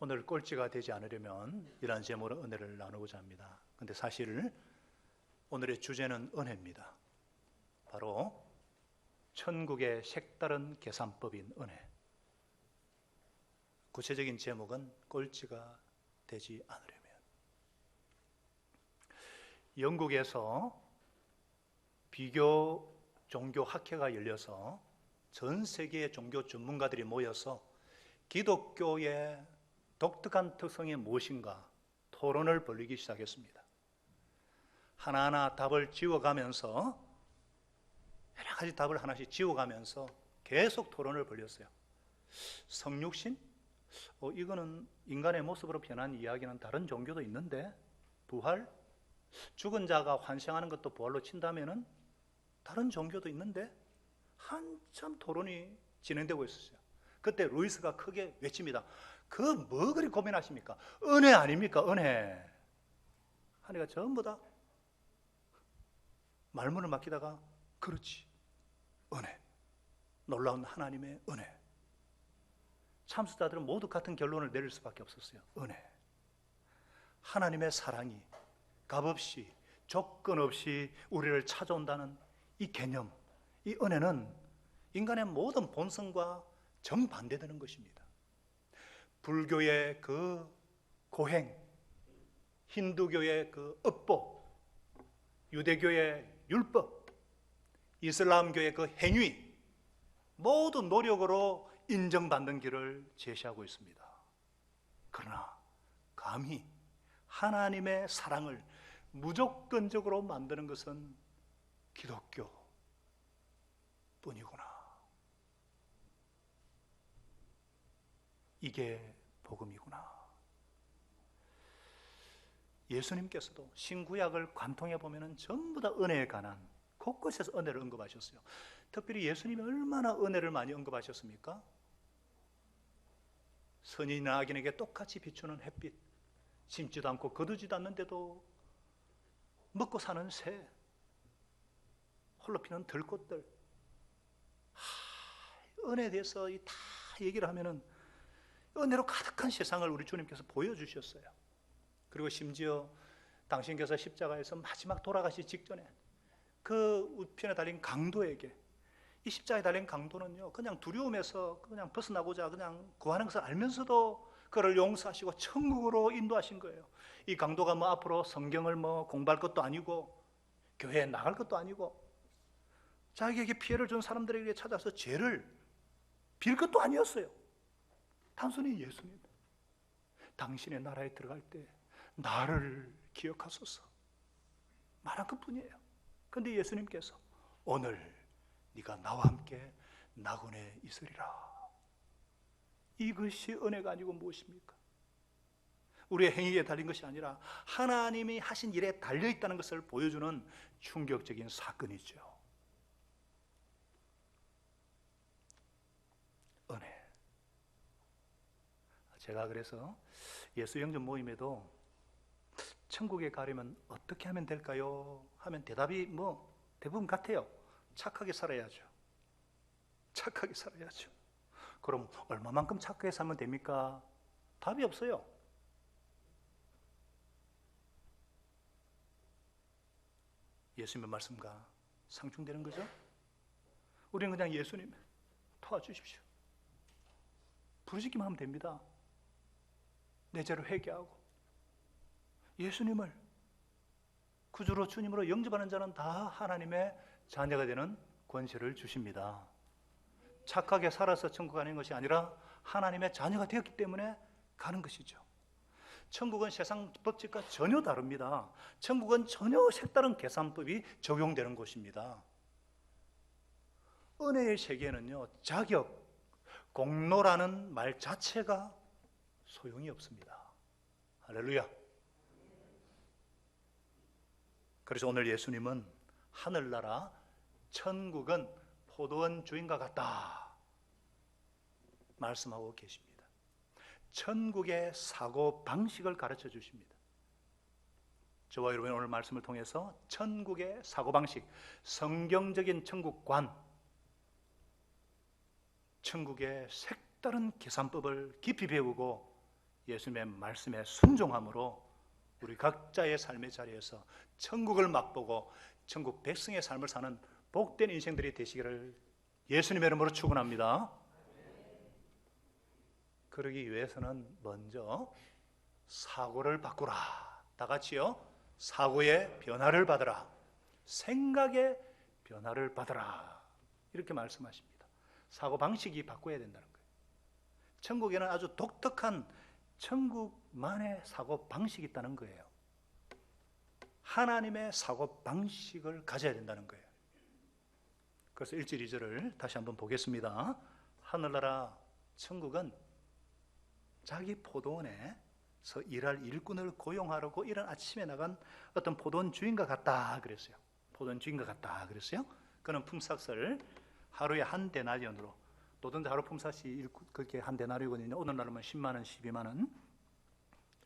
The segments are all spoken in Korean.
오늘 꼴찌가 되지 않으려면 이러한 제목으로 은혜를 나누고자 합니다. 근데 사실 오늘의 주제는 은혜입니다. 바로 천국의 색다른 계산법인 은혜. 구체적인 제목은 꼴찌가 되지 않으려면. 영국에서 비교 종교 학회가 열려서 전 세계의 종교 전문가들이 모여서 기독교의 독특한 특성이 무엇인가 토론을 벌이기 시작했습니다. 하나하나 답을 지워가면서 여러 가지 답을 하나씩 지워가면서 계속 토론을 벌였어요. 성육신? 이거는 인간의 모습으로 변한 이야기는 다른 종교도 있는데, 부활? 죽은 자가 환생하는 것도 부활로 친다면은 다른 종교도 있는데, 한참 토론이 진행되고 있었어요. 그때 루이스가 크게 외칩니다. 뭐 그리 고민하십니까? 은혜 아닙니까? 은혜. 하니까 전부 다 말문을 막히다가 그렇지, 은혜, 놀라운 하나님의 은혜. 참수자들은 모두 같은 결론을 내릴 수밖에 없었어요. 은혜. 하나님의 사랑이 값없이 조건 없이 우리를 찾아온다는 이 개념, 이 은혜는 인간의 모든 본성과 정반대되는 것입니다. 불교의 그 고행, 힌두교의 그 업보, 유대교의 율법, 이슬람교의 그 행위, 모두 노력으로 인정받는 길을 제시하고 있습니다. 그러나 감히 하나님의 사랑을 무조건적으로 만드는 것은 기독교 뿐이구나. 이게 복음이구나. 예수님께서도 신구약을 관통해 보면 전부 다 은혜에 관한 곳곳에서 은혜를 언급하셨어요. 특별히 예수님이 얼마나 은혜를 많이 언급하셨습니까? 선인이나 악인에게 똑같이 비추는 햇빛, 심지도 않고 거두지도 않는데도 먹고 사는 새, 홀로 피는 들꽃들. 은혜에 대해서 다 얘기를 하면은 은혜로 가득한 세상을 우리 주님께서 보여주셨어요. 그리고 심지어 당신께서 십자가에서 마지막 돌아가시 직전에 그 우편에 달린 강도에게, 이 십자가에 달린 강도는요, 그냥 두려움에서 그냥 벗어나고자 그냥 구하는 것을 알면서도 그를 용서하시고 천국으로 인도하신 거예요. 이 강도가 앞으로 성경을 공부할 것도 아니고 교회에 나갈 것도 아니고 자기에게 피해를 준 사람들에게 찾아서 죄를 빌 것도 아니었어요. 단순히 예수님, 당신의 나라에 들어갈 때 나를 기억하소서 말한 것뿐이에요. 그런데 예수님께서 오늘 네가 나와 함께 낙원에 있으리라. 이것이 은혜가 아니고 무엇입니까? 우리의 행위에 달린 것이 아니라 하나님이 하신 일에 달려있다는 것을 보여주는 충격적인 사건이죠. 은혜. 제가 그래서 예수 영접 모임에도 천국에 가려면 어떻게 하면 될까요? 하면 대답이 대부분 같아요. 착하게 살아야죠. 착하게 살아야죠. 그럼 얼마만큼 착하게 살면 됩니까? 답이 없어요. 예수님의 말씀과 상충되는 거죠. 우리는 그냥 예수님 도와주십시오, 부르시기만 하면 됩니다. 내 죄를 회개하고 예수님을 구주로 주님으로 영접하는 자는 다 하나님의 자녀가 되는 권세를 주십니다. 착하게 살아서 천국 가는 것이 아니라 하나님의 자녀가 되었기 때문에 가는 것이죠. 천국은 세상 법칙과 전혀 다릅니다. 천국은 전혀 색다른 계산법이 적용되는 곳입니다. 은혜의 세계에는요, 자격, 공로라는 말 자체가 소용이 없습니다. 할렐루야. 그래서 오늘 예수님은 하늘나라, 천국은 포도원 주인과 같다 말씀하고 계십니다. 천국의 사고 방식을 가르쳐 주십니다. 저와 여러분이 오늘 말씀을 통해서 천국의 사고 방식, 성경적인 천국관, 천국의 색다른 계산법을 깊이 배우고 예수님의 말씀에 순종함으로 우리 각자의 삶의 자리에서 천국을 맛보고 천국 백성의 삶을 사는 복된 인생들이 되시기를 예수님의 이름으로 축원합니다. 그러기 위해서는 먼저 사고를 바꾸라. 다 같이요. 사고의 변화를 받으라. 생각의 변화를 받으라. 이렇게 말씀하십니다. 사고 방식이 바꿔야 된다는 거예요. 천국에는 아주 독특한 천국만의 사고 방식이 있다는 거예요. 하나님의 사고 방식을 가져야 된다는 거예요. 그래서 1절 2절을 다시 한번 보겠습니다. 하늘나라 천국은 자기 포도원에서 일할 일꾼을 고용하려고 이른 아침에 나간 어떤 포도원 주인과 같다 그랬어요. 포도원 주인과 같다 그랬어요. 그는 품삯을 하루에 한 데나리온으로, 노동자 하루 품삯이 그렇게 한 데나리온이거든요. 오늘날은 10만 원, 12만 원,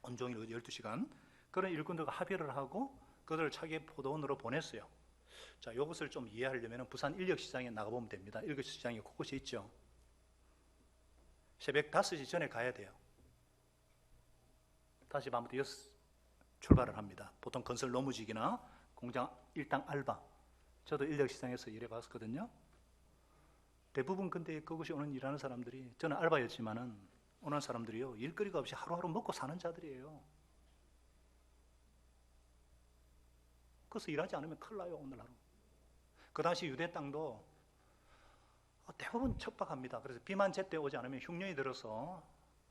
온종일 12시간 그런 일꾼들과 합의를 하고 그들을 자기 포도원으로 보냈어요. 자, 이것을 좀 이해하려면 부산 인력시장에 나가보면 됩니다. 인력시장이 곳곳에 있죠. 새벽 5시 전에 가야 돼요. 5시 반부터 6시 출발을 합니다. 보통 건설 노무직이나 공장 일당 알바, 저도 인력시장에서 일해봤거든요. 대부분 근데 그곳에 오는 일하는 사람들이, 저는 알바였지만은 오는 사람들이요, 일거리가 없이 하루하루 먹고 사는 자들이에요. 그래서 일하지 않으면 큰일 나요. 오늘 하루. 그 당시 유대 땅도 대부분 척박합니다. 그래서 비만 제때 오지 않으면 흉년이 들어서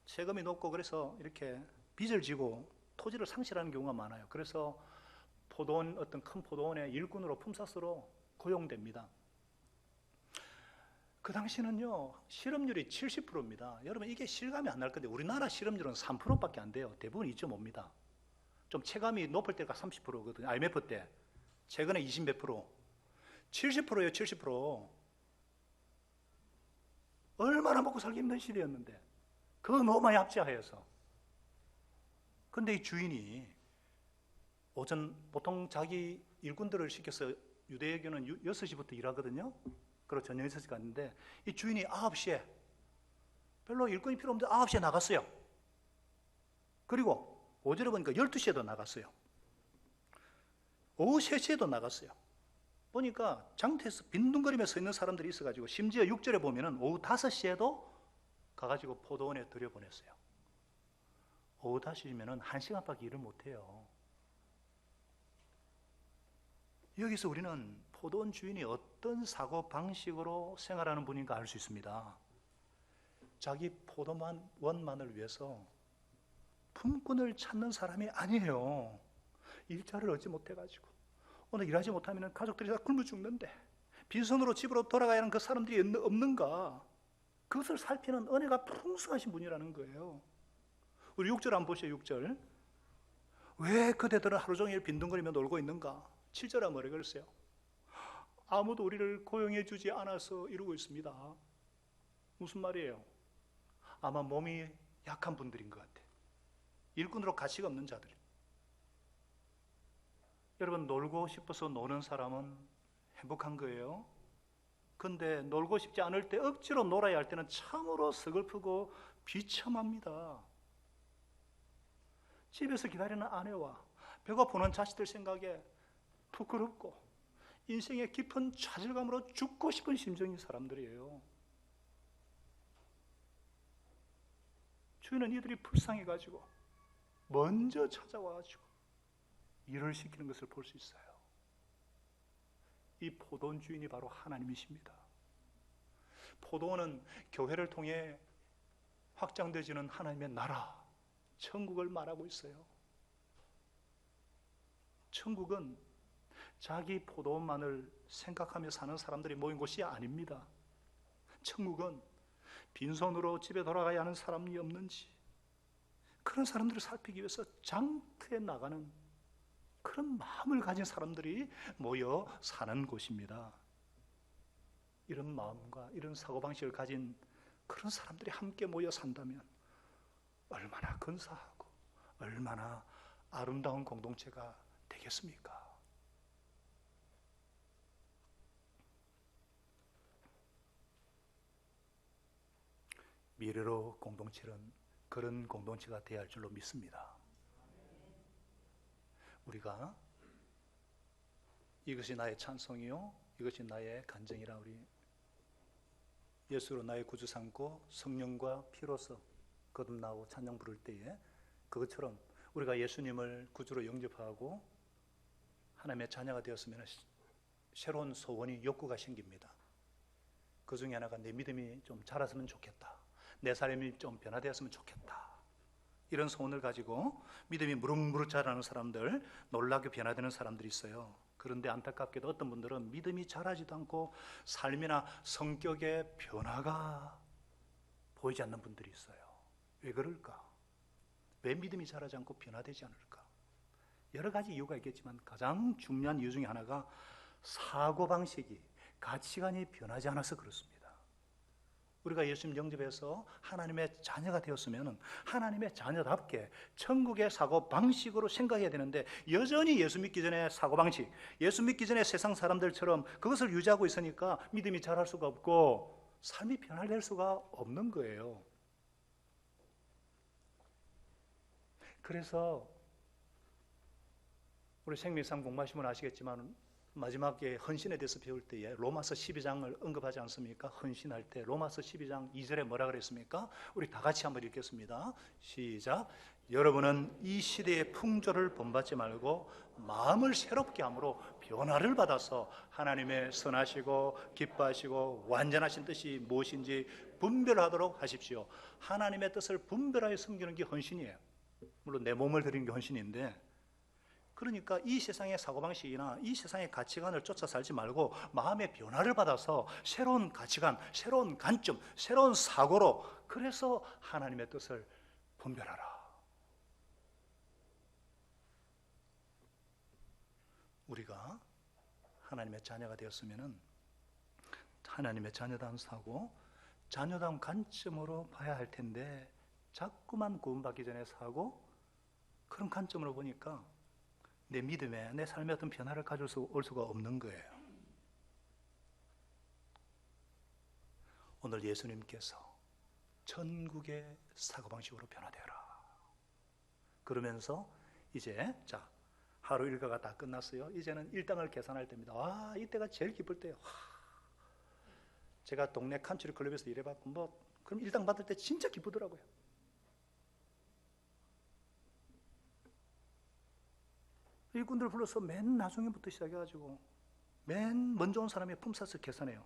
세금이 높고, 그래서 이렇게 빚을 지고 토지를 상실하는 경우가 많아요. 그래서 포도원, 어떤 큰 포도원의 일꾼으로 품삯으로 고용됩니다. 그 당시는요, 실업률이 70%입니다. 여러분, 이게 실감이 안 날 건데 우리나라 실업률은 3%밖에 안 돼요. 대부분 2.5입니다. 좀 체감이 높을 때가 30%거든요. IMF 때. 최근에 20몇 프로. 70%예요, 70%. 얼마나 먹고 살기 힘든 시대였는데. 그거 너무 많이 압제하여서. 근데 이 주인이 오전, 보통 자기 일꾼들을 시켜서 유대교는 6시부터 일하거든요. 그리고 저녁 6시 갔는데, 이 주인이 9시에, 별로 일꾼이 필요 없는데 9시에 나갔어요. 그리고 오전에 보니까 12시에도 나갔어요. 오후 3시에도 나갔어요. 보니까 장터에서 빈둥거리며 서 있는 사람들이 있어가지고, 심지어 6절에 보면은 오후 5시에도 가가지고 포도원에 들여보냈어요. 오후 5시면은 1시간밖에 일을 못해요. 여기서 우리는 포도원 주인이 어떤 사고 방식으로 생활하는 분인가 알 수 있습니다. 자기 포도원만을 위해서 품꾼을 찾는 사람이 아니에요. 일자를 얻지 못해가지고 오늘 일하지 못하면 가족들이 다 굶어 죽는데 빈손으로 집으로 돌아가야 하는 그 사람들이 없는가, 그것을 살피는 은혜가 풍성하신 분이라는 거예요. 우리 6절 한번 보시죠. 6절. 왜 그대들은 하루 종일 빈둥거리며 놀고 있는가? 7절에 뭐라 그랬어요? 아무도 우리를 고용해 주지 않아서 이러고 있습니다. 무슨 말이에요? 아마 몸이 약한 분들인 것 같아요. 일꾼으로 가치가 없는 자들. 여러분, 놀고 싶어서 노는 사람은 행복한 거예요. 근데 놀고 싶지 않을 때 억지로 놀아야 할 때는 참으로 서글프고 비참합니다. 집에서 기다리는 아내와 배가 보는 자식들 생각에 부끄럽고 인생의 깊은 좌절감으로 죽고 싶은 심정인 사람들이에요. 주인은 이들이 불쌍해가지고 먼저 찾아와가지고 일을 시키는 것을 볼 수 있어요. 이 포도원 주인이 바로 하나님이십니다. 포도원은 교회를 통해 확장되지는 하나님의 나라, 천국을 말하고 있어요. 천국은 자기 포도원만을 생각하며 사는 사람들이 모인 곳이 아닙니다. 천국은 빈손으로 집에 돌아가야 하는 사람이 없는지, 그런 사람들을 살피기 위해서 장터에 나가는 그런 마음을 가진 사람들이 모여 사는 곳입니다. 이런 마음과 이런 사고방식을 가진 그런 사람들이 함께 모여 산다면 얼마나 근사하고 얼마나 아름다운 공동체가 되겠습니까? 미래로 공동체는 그런 공동체가 되어야 할 줄로 믿습니다. 우리가 이것이 나의 찬송이요 이것이 나의 간증이라 우리 예수로 나의 구주 삼고 성령과 피로서 거듭나고 찬양 부를 때에 그것처럼 우리가 예수님을 구주로 영접하고 하나님의 자녀가 되었으면 새로운 소원이 욕구가 생깁니다. 그 중에 하나가 내 믿음이 좀 자랐으면 좋겠다. 내 삶이 좀 변화되었으면 좋겠다. 이런 소원을 가지고 믿음이 무럭무럭 자라는 사람들, 놀랍게 변화되는 사람들이 있어요. 그런데 안타깝게도 어떤 분들은 믿음이 자라지도 않고 삶이나 성격의 변화가 보이지 않는 분들이 있어요. 왜 그럴까? 왜 믿음이 자라지 않고 변화되지 않을까? 여러 가지 이유가 있겠지만 가장 중요한 이유 중에 하나가 사고방식이, 가치관이 변하지 않아서 그렇습니다. 우리가 예수님 영접해서 하나님의 자녀가 되었으면 하나님의 자녀답게 천국의 사고방식으로 생각해야 되는데 여전히 예수 믿기 전에 사고방식, 예수 믿기 전에 세상 사람들처럼 그것을 유지하고 있으니까 믿음이 자랄 수가 없고 삶이 변화될 수가 없는 거예요. 그래서 우리 생명상 공부하시면 아시겠지만 마지막에 헌신에 대해서 배울 때에 로마서 12장을 언급하지 않습니까? 헌신할 때 로마서 12장 2절에 뭐라 그랬습니까? 우리 다 같이 한번 읽겠습니다. 시작. 여러분은 이 시대의 풍조를 본받지 말고 마음을 새롭게 함으로 변화를 받아서 하나님의 선하시고 기뻐하시고 완전하신 뜻이 무엇인지 분별하도록 하십시오. 하나님의 뜻을 분별하여 섬기는 게 헌신이에요. 물론 내 몸을 드리는 게 헌신인데, 그러니까 이 세상의 사고방식이나 이 세상의 가치관을 쫓아 살지 말고 마음의 변화를 받아서 새로운 가치관, 새로운 관점, 새로운 사고로, 그래서 하나님의 뜻을 분별하라. 우리가 하나님의 자녀가 되었으면 하나님의 자녀다운 사고, 자녀다운 관점으로 봐야 할 텐데 자꾸만 구원받기 전에 사고, 그런 관점으로 보니까 내 믿음에, 내 삶에 어떤 변화를 가져올 수가 없는 거예요. 오늘 예수님께서 천국의 사고방식으로 변화되어라. 그러면서 이제 자, 하루 일과가 다 끝났어요. 이제는 일당을 계산할 때입니다. 와, 이때가 제일 기쁠 때예요. 제가 동네 칸츄리 클럽에서 일해봤고 그럼 일당 받을 때 진짜 기쁘더라고요. 일꾼들 불러서 맨 나중에부터 시작해가지고 맨 먼저 온 사람의 품삯을 계산해요.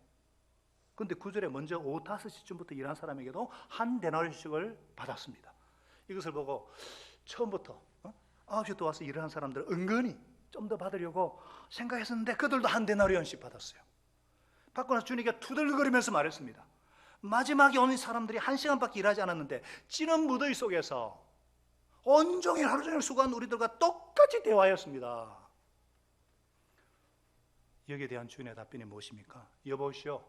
그런데 9절에 먼저 오후 5시쯤부터 일한 사람에게도 한 데나리씩을 받았습니다. 이것을 보고 처음부터 9시 또 와서 일하는 사람들 은근히 좀 더 받으려고 생각했었는데 그들도 한 데나리온씩 받았어요. 받고 나서 주님께 투덜거리면서 말했습니다. 마지막에 온 사람들이 1시간밖에 일하지 않았는데 찌는 무더위 속에서 온종일 하루 종일 수고한 우리들과 똑같이 대화했습니다. 여기에 대한 주인의 답변이 무엇입니까? 여보시오,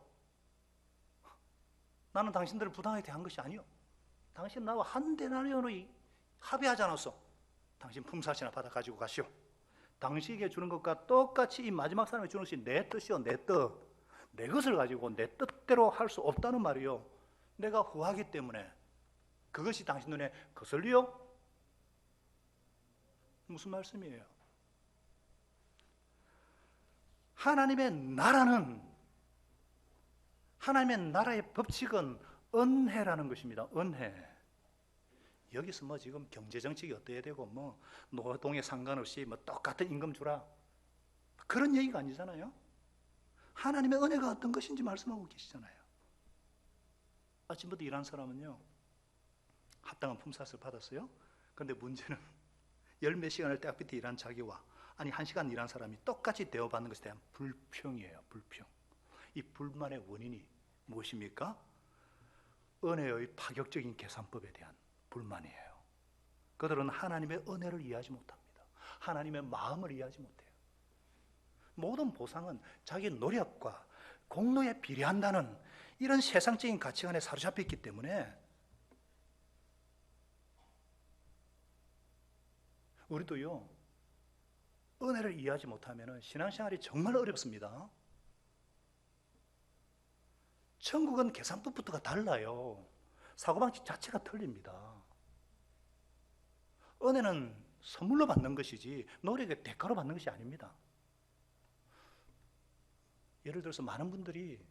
나는 당신들을 부당하게 대한 것이 아니오. 당신 나와 한 데나리온으로 합의하지 않았어. 당신 품삯이나 받아 가지고 가시오. 당신에게 주는 것과 똑같이 이 마지막 사람이 주는 것이 내 뜻이오. 내 뜻. 내 것을 가지고 내 뜻대로 할 수 없다는 말이요. 내가 후하기 때문에 그것이 당신 눈에 거슬리요? 무슨 말씀이에요? 하나님의 나라는, 하나님의 나라의 법칙은 은혜라는 것입니다. 은혜. 여기서 지금 경제정책이 어때야 되고 노동에 상관없이 똑같은 임금 주라, 그런 얘기가 아니잖아요. 하나님의 은혜가 어떤 것인지 말씀하고 계시잖아요. 아침부터 일한 사람은요 합당한 품삯을 받았어요. 그런데 문제는 열 몇 시간을 떼약빛에 일한 자기와 1시간 일한 사람이 똑같이 대우받는 것에 대한 불평이에요. 불평. 이 불만의 원인이 무엇입니까? 은혜의 파격적인 계산법에 대한 불만이에요. 그들은 하나님의 은혜를 이해하지 못합니다. 하나님의 마음을 이해하지 못해요. 모든 보상은 자기 노력과 공로에 비례한다는 이런 세상적인 가치관에 사로잡혀 있기 때문에 우리도요 은혜를 이해하지 못하면 신앙생활이 정말 어렵습니다. 천국은 계산법부터가 달라요. 사고방식 자체가 틀립니다. 은혜는 선물로 받는 것이지 노력의 대가로 받는 것이 아닙니다. 예를 들어서 많은 분들이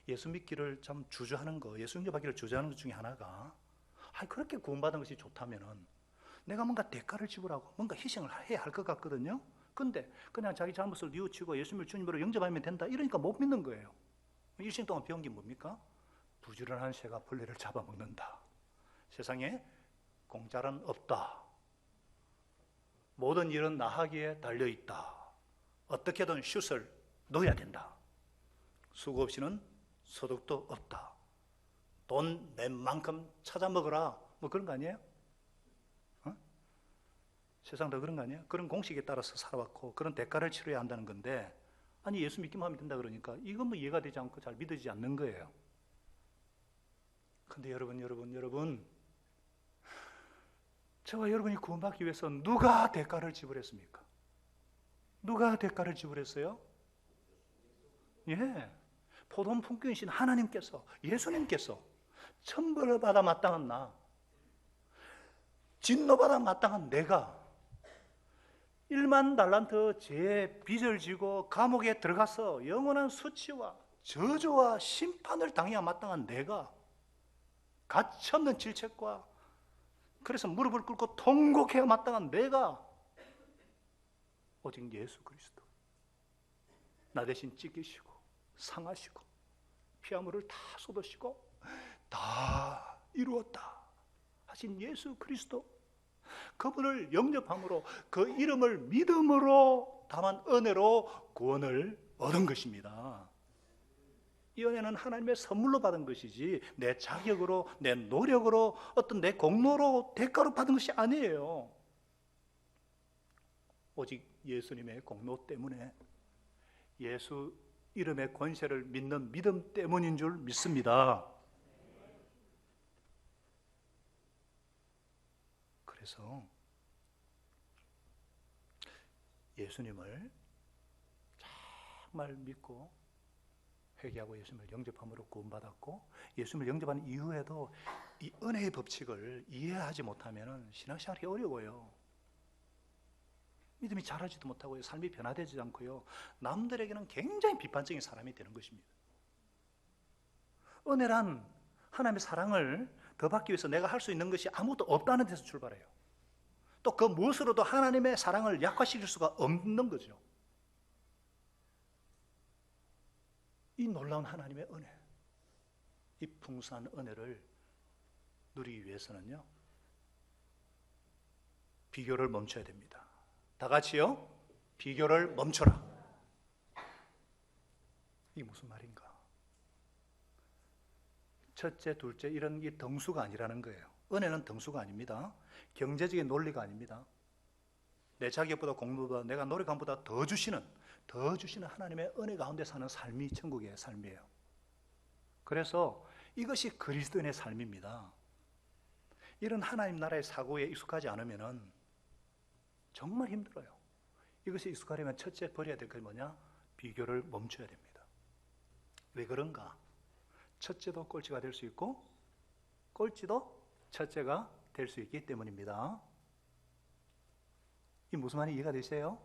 예수 믿기를 참 주저하는 거, 예수 영접하기를 주저하는 것 중에 하나가, 그렇게 구원받은 것이 좋다면은 내가 뭔가 대가를 지불하고 뭔가 희생을 해야 할 것 같거든요. 근데 그냥 자기 잘못을 뉘우치고 예수님을 주님으로 영접하면 된다, 이러니까 못 믿는 거예요. 일생 동안 배운 게 뭡니까? 부지런한 새가 벌레를 잡아먹는다. 세상에 공짜는 없다. 모든 일은 나하기에 달려있다. 어떻게든 슛을 넣어야 된다. 수고 없이는 소득도 없다. 돈 낸 만큼 찾아 먹어라. 뭐 그런 거 아니에요? 세상 다 그런 거 아니에요? 그런 공식에 따라서 살아왔고 그런 대가를 치러야 한다는 건데, 아니 예수 믿기만 하면 된다 그러니까 이건 뭐 이해가 되지 않고 잘 믿어지지 않는 거예요. 근데 여러분, 저와 여러분이 구원받기 위해서 누가 대가를 지불했습니까? 누가 대가를 지불했어요? 예, 포도원 품꾼이신 하나님께서, 예수님께서 천벌을 받아 마땅한 나, 진노받아 마땅한 내가 1만 달란트 제 빚을 지고 감옥에 들어가서 영원한 수치와 저주와 심판을 당해야 마땅한 내가, 가치없는 질책과 그래서 무릎을 꿇고 통곡해야 마땅한 내가, 오직 예수 그리스도 나 대신 찢기시고 상하시고 피아물을 다 쏟으시고 다 이루었다 하신 예수 그리스도, 그분을 영접함으로 그 이름을 믿음으로 다만 은혜로 구원을 얻은 것입니다. 이 은혜는 하나님의 선물로 받은 것이지 내 자격으로, 내 노력으로, 어떤 내 공로로, 대가로 받은 것이 아니에요. 오직 예수님의 공로 때문에, 예수 이름의 권세를 믿는 믿음 때문인 줄 믿습니다. 그래서 예수님을 정말 믿고 회개하고 예수님을 영접함으로 구원받았고, 예수님을 영접한 이후에도 이 은혜의 법칙을 이해하지 못하면 신앙생활이 어려워요. 믿음이 자라지도 못하고요, 삶이 변화되지 않고요, 남들에게는 굉장히 비판적인 사람이 되는 것입니다. 은혜란 하나님의 사랑을 더 받기 위해서 내가 할 수 있는 것이 아무것도 없다는 데서 출발해요. 또 그 무엇으로도 하나님의 사랑을 약화시킬 수가 없는 거죠. 이 놀라운 하나님의 은혜, 이 풍성한 은혜를 누리기 위해서는요, 비교를 멈춰야 됩니다. 다 같이요, 비교를 멈춰라. 이게 무슨 말인가? 첫째, 둘째, 이런 게 등수가 아니라는 거예요. 은혜는 등수가 아닙니다. 경제적인 논리가 아닙니다. 내 자격보다 공로보다 내가 노력함보다 더 주시는 하나님의 은혜 가운데 사는 삶이 천국의 삶이에요. 그래서 이것이 그리스도인의 삶입니다. 이런 하나님 나라의 사고에 익숙하지 않으면 정말 힘들어요. 이것이 익숙하려면 첫째 버려야 될 게 뭐냐? 비교를 멈춰야 됩니다. 왜 그런가? 첫째도 꼴찌가 될 수 있고 꼴찌도 첫째가 될 수 있기 때문입니다. 이 무슨 말인지 이해가 되세요?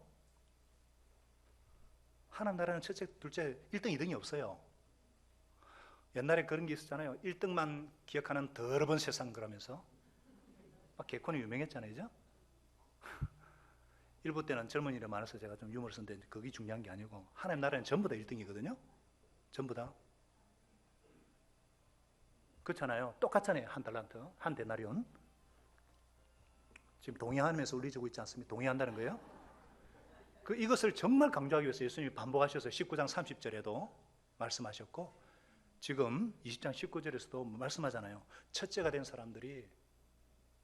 하나님 나라는 첫째, 둘째, 1등, 2등이 없어요. 옛날에 그런 게 있었잖아요. 1등만 기억하는 더러운 세상, 그러면서 개콘이 유명했잖아요, 그죠? 일부 때는 젊은이들 많아서 제가 좀 유머를 썼는데 그게 중요한 게 아니고, 하나님 나라는 전부 다 1등이거든요. 전부 다. 그렇잖아요. 똑같잖아요. 한 달란트, 한 데나리온. 지금 동의하면서 울리지고 있지 않습니까? 동의한다는 거예요. 이것을 정말 강조하기 위해서 예수님이 반복하셔서 19장 30절에도 말씀하셨고, 지금 20장 19절에서도 말씀하잖아요. 첫째가 된 사람들이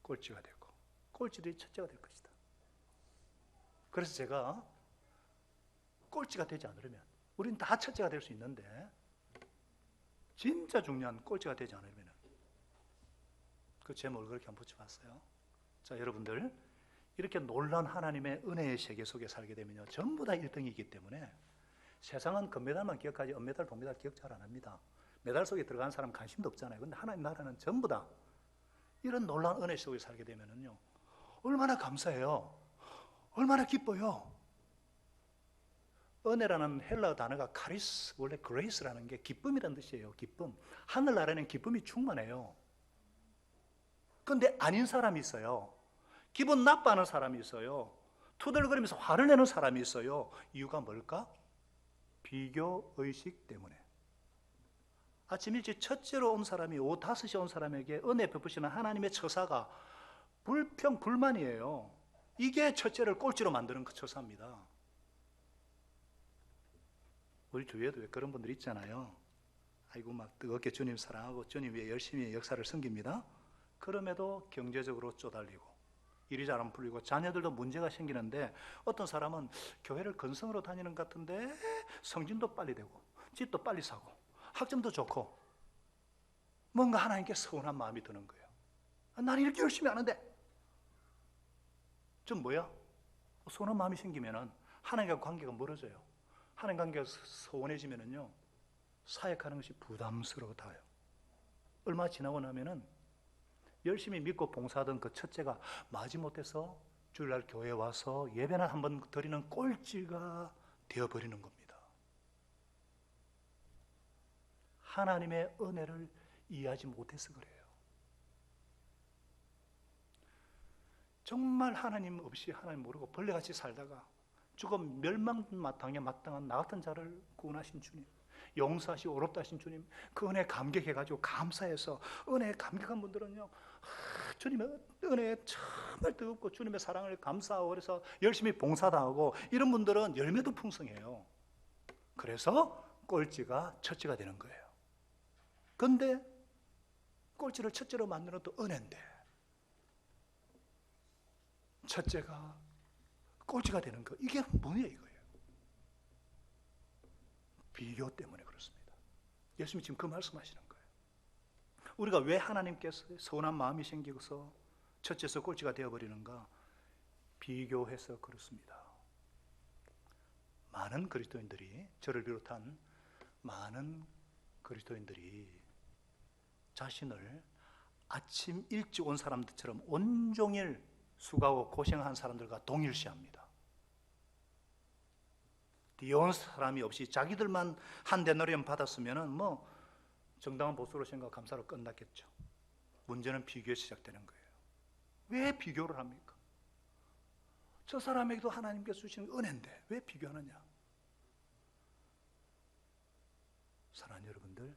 꼴찌가 되고 꼴찌들이 첫째가 될 것이다. 그래서 제가 꼴찌가 되지 않으려면, 우리는 다 첫째가 될 수 있는데 진짜 중요한 꼴찌가 되지 않으려면 그 제목을 그렇게 한번 붙여봤어요. 자, 여러분들, 이렇게 놀라운 하나님의 은혜의 세계 속에 살게 되면요, 전부 다 1등이기 때문에 세상은 금메달만 기억하지 은메달, 동메달 기억 잘 안 합니다. 메달 속에 들어간 사람 관심도 없잖아요. 근데 하나님 나라는 전부 다 이런 놀라운 은혜 속에 살게 되면은요, 얼마나 감사해요. 얼마나 기뻐요. 은혜라는 헬라어 단어가 카리스, 원래 그레이스라는 게 기쁨이라는 뜻이에요. 기쁨. 하늘나라에는 기쁨이 충만해요. 그런데 아닌 사람이 있어요. 기분 나빠하는 사람이 있어요. 투덜거리면서 화를 내는 사람이 있어요. 이유가 뭘까? 비교의식 때문에. 아침 일찍 첫째로 온 사람이 오후 5시에 온 사람에게 은혜 베푸시는 하나님의 처사가 불평, 불만이에요. 이게 첫째를 꼴찌로 만드는 그 처사입니다. 우리 주위에도 왜 그런 분들 있잖아요. 아이고 막 뜨겁게 주님 사랑하고 주님 위해 열심히 역사를 섬깁니다. 그럼에도 경제적으로 쪼달리고 일이 잘 안 풀리고 자녀들도 문제가 생기는데 어떤 사람은 교회를 건성으로 다니는 것 같은데 성진도 빨리 되고 집도 빨리 사고 학점도 좋고 뭔가 하나님께 서운한 마음이 드는 거예요. 나는 이렇게 열심히 하는데 좀 뭐야? 서운한 마음이 생기면은 하나님과 관계가 멀어져요. 하나님 관계가 서운해지면은요 사역하는 것이 부담스러워져요. 얼마 지나고 나면은 열심히 믿고 봉사하던 그 첫째가 마지못해서 주일날 교회에 와서 예배나 한번 드리는 꼴찌가 되어버리는 겁니다. 하나님의 은혜를 이해하지 못해서 그래요. 정말 하나님 없이 하나님 모르고 벌레같이 살다가 죽음 멸망마땅에 마땅한 나 같은 자를 구원하신 주님, 용서하시고 어렵다 하신 주님, 그 은혜에 감격해가지고 감사해서 은혜에 감격한 분들은요 주님의 은혜에 정말 뜨겁고 주님의 사랑을 감사하고 그래서 열심히 봉사도 하 이런 분들은 열매도 풍성해요. 그래서 꼴찌가 첫째가 되는 거예요. 그런데 꼴찌를 첫째로 만드는 또 은혜인데 첫째가 꼴찌가 되는 거, 이게 뭐냐 이거예요. 비교 때문에 그렇습니다. 예수님이 지금 그 말씀하시는 거예요. 우리가 왜 하나님께서 서운한 마음이 생기고서 첫째에서 꼴찌가 되어버리는가? 비교해서 그렇습니다. 많은 그리스도인들이, 저를 비롯한 많은 그리스도인들이 자신을 아침 일찍 온 사람들처럼 온종일 수고하고 고생한 사람들과 동일시합니다. 뒤온 사람이 없이 자기들만 한 대너리만 받았으면 뭐 정당한 보수로 생각 감사로 끝났겠죠. 문제는 비교에 시작되는 거예요. 왜 비교를 합니까? 저 사람에게도 하나님께서 주신 은혜인데 왜 비교하느냐? 사랑하는 여러분들,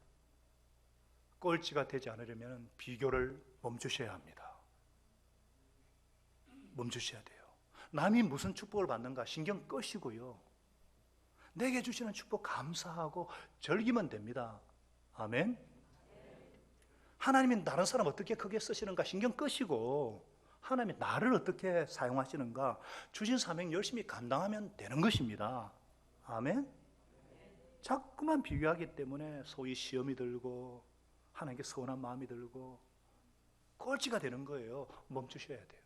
꼴찌가 되지 않으려면 비교를 멈추셔야 합니다. 멈추셔야 돼요. 남이 무슨 축복을 받는가 신경 끄시고요, 내게 주시는 축복 감사하고 즐기면 됩니다. 아멘. 하나님이 다른 사람 어떻게 크게 쓰시는가 신경 끄시고 하나님이 나를 어떻게 사용하시는가 주신 사명 열심히 감당하면 되는 것입니다. 아멘. 자꾸만 비교하기 때문에 소위 시험이 들고 하나님께 서운한 마음이 들고 꼴찌가 되는 거예요. 멈추셔야 돼요.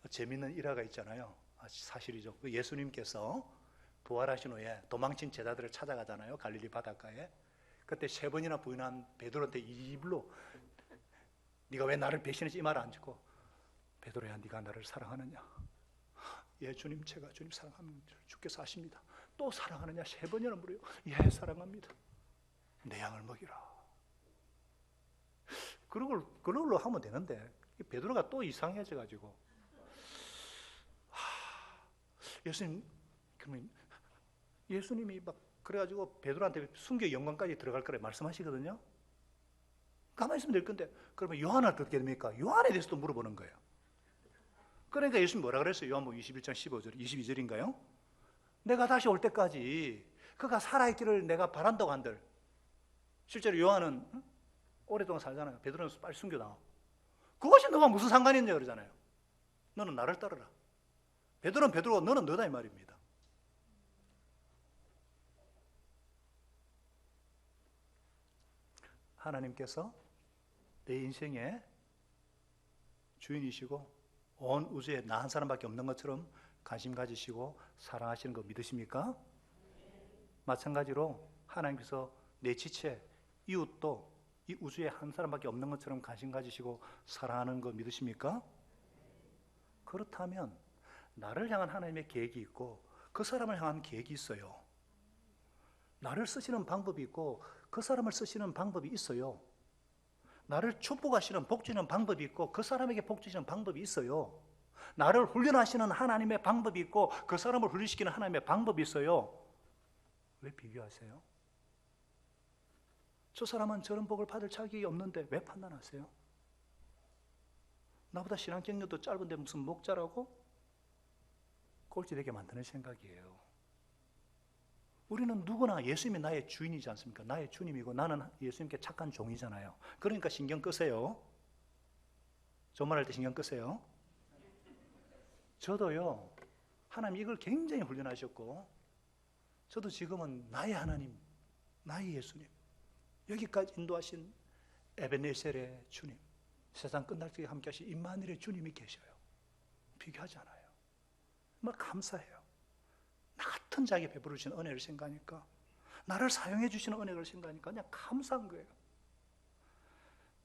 재미있는 일화가 있잖아요. 사실이죠. 예수님께서 부활하신 후에 도망친 제자들을 찾아가잖아요. 갈릴리 바닷가에. 그때 3번이나 부인한 베드로한테 입으로 네가 왜 나를 배신했지 이 말을 안 듣고, 베드로야 네가 나를 사랑하느냐? 예 주님, 제가 주님 사랑합니다. 주께서 아십니다. 또 사랑하느냐? 3번이나 물어요. 예 사랑합니다. 내 양을 먹이라. 그걸로 하면 되는데 베드로가 또 이상해져가지고 예수님, 그러면 예수님이 막 그래가지고 베드로한테 순교의 영광까지 들어갈 거라 말씀하시거든요. 가만히 있으면 될 건데 그러면 요한을 어떻게 됩니까? 요한에 대해서도 물어보는 거예요. 그러니까 예수님 뭐라 그랬어요? 요한복음 21장 15절, 22절인가요? 내가 다시 올 때까지 그가 살아있기를 내가 바란다고 한들. 실제로 요한은 오랫동안 살잖아요. 베드로는 빨리 순교 나와. 그것이 너가 무슨 상관이 있냐 그러잖아요. 너는 나를 따르라. 베드로는 베드로고 너는 너다 이 말입니다. 하나님께서 내 인생의 주인이시고 온 우주에 나 한 사람밖에 없는 것처럼 관심 가지시고 사랑하시는 거 믿으십니까? 마찬가지로 하나님께서 내 지체, 이웃도 이 우주에 한 사람밖에 없는 것처럼 관심 가지시고 사랑하는 거 믿으십니까? 그렇다면 나를 향한 하나님의 계획이 있고 그 사람을 향한 계획이 있어요. 나를 쓰시는 방법이 있고 그 사람을 쓰시는 방법이 있어요. 나를 축복하시는 복 주시는 방법이 있고 그 사람에게 복 주시는 방법이 있어요. 나를 훈련하시는 하나님의 방법이 있고 그 사람을 훈련시키는 하나님의 방법이 있어요. 왜 비교하세요? 저 사람은 저런 복을 받을 자격이 없는데 왜 판단하세요? 나보다 신앙 경력도 짧은데 무슨 목자라고? 꼴찌되게 만드는 생각이에요. 우리는 누구나 예수님이 나의 주인이지 않습니까? 나의 주님이고 나는 예수님께 착한 종이잖아요. 그러니까 신경 끄세요. 존말할 때 신경 끄세요. 저도요, 하나님 이걸 굉장히 훈련하셨고 저도 지금은 나의 하나님, 나의 예수님, 여기까지 인도하신 에베네셀의 주님, 세상 끝날 때에 함께 하신 임마누엘의 주님이 계셔요. 비교하지 않아요. 정말 감사해요. 나 같은 자에게 베풀어 주신 은혜를 생각하니까, 나를 사용해 주시는 은혜를 생각하니까 그냥 감사한 거예요.